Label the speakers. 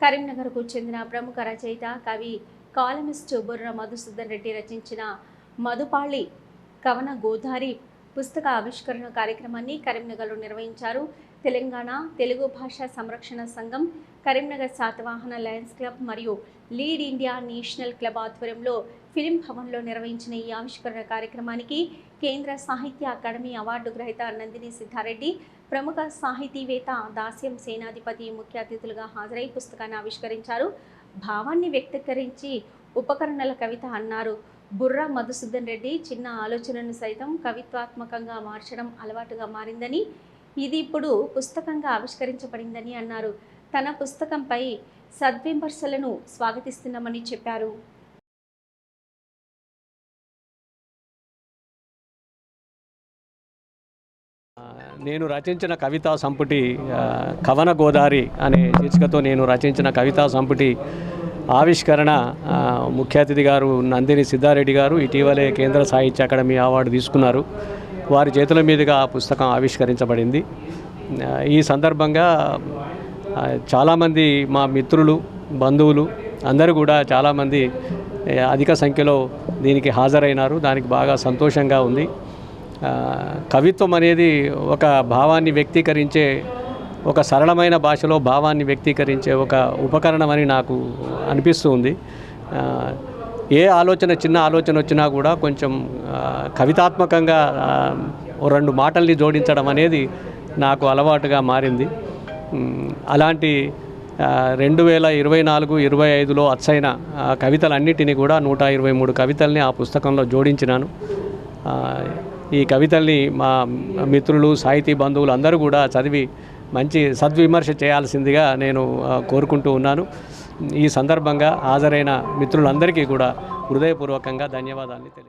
Speaker 1: కరీంనగర్కు చెందిన ప్రముఖ రచయిత కవి కాలమిస్ట్ బుర్ర మధుసూదన్ రెడ్డి రచించిన మధుపాళి కవన గోదారి పుస్తక ఆవిష్కరణ కార్యక్రమాన్ని కరీంనగర్లో నిర్వహించారు. తెలంగాణ తెలుగు భాషా సంరక్షణ సంఘం, కరీంనగర్ శాతవాహన లయన్స్ క్లబ్ మరియు లీడ్ ఇండియా నేషనల్ క్లబ్ ఆధ్వర్యంలో ఫిలిం భవన్లో నిర్వహించిన ఈ ఆవిష్కరణ కార్యక్రమానికి కేంద్ర సాహిత్య అకాడమీ అవార్డు గ్రహీత నందిని సిద్ధారెడ్డి, ప్రముఖ సాహితీవేత్త దాస్యం సేనాధిపతి ముఖ్య అతిథులుగా హాజరై పుస్తకాన్ని ఆవిష్కరించారు. భావాన్ని వ్యక్తీకరించి ఉపకరణల కవిత అన్నారు. బుర్ర మధుసూదన్ రెడ్డి చిన్న ఆలోచనను సైతం కవిత్వాత్మకంగా మార్చడం అలవాటుగా మారిందని, ఇది ఇప్పుడు పుస్తకంగా ఆవిష్కరించబడిందని అన్నారు. తన పుస్తకంపై సద్విమర్శలను స్వాగతిస్తున్నామని చెప్పారు.
Speaker 2: నేను రచించిన కవితా సంపుటి కవన గోదారి అనే శీర్షికతో నేను రచించిన కవితా సంపుటి ఆవిష్కరణ ముఖ్య అతిథి గారు నందిని సిద్ధారెడ్డి గారు ఇటీవలే కేంద్ర సాహిత్య అకాడమీ అవార్డు తీసుకున్నారు. వారి చేతుల మీదుగా ఆ పుస్తకం ఆవిష్కరించబడింది. ఈ సందర్భంగా చాలామంది మా మిత్రులు, బంధువులు అందరూ కూడా చాలామంది అధిక సంఖ్యలో దీనికి హాజరైనారు. దానికి బాగా సంతోషంగా ఉంది. కవిత్వం అనేది ఒక భావాన్ని వ్యక్తీకరించే, ఒక సరళమైన భాషలో భావాన్ని వ్యక్తీకరించే ఒక ఉపకరణం అని నాకు అనిపిస్తూ ఉంది. ఏ ఆలోచన, చిన్న ఆలోచన వచ్చినా కూడా కొంచెం కవితాత్మకంగా రెండు మాటల్ని జోడించడం అనేది నాకు అలవాటుగా మారింది. అలాంటి 2024-25లో అచ్చైన కవితలన్నిటినీ కూడా 123 కవితల్ని ఆ పుస్తకంలో జోడించినాను. ఈ కవితల్ని మా మిత్రులు, సాహితీ బంధువులు అందరూ కూడా చదివి మంచి సద్విమర్శ చేయాల్సిందిగా నేను కోరుకుంటూ ఉన్నాను. ఈ సందర్భంగా హాజరైన మిత్రులందరికీ కూడా హృదయపూర్వకంగా ధన్యవాదాలు తెలియజేస్తున్నాను.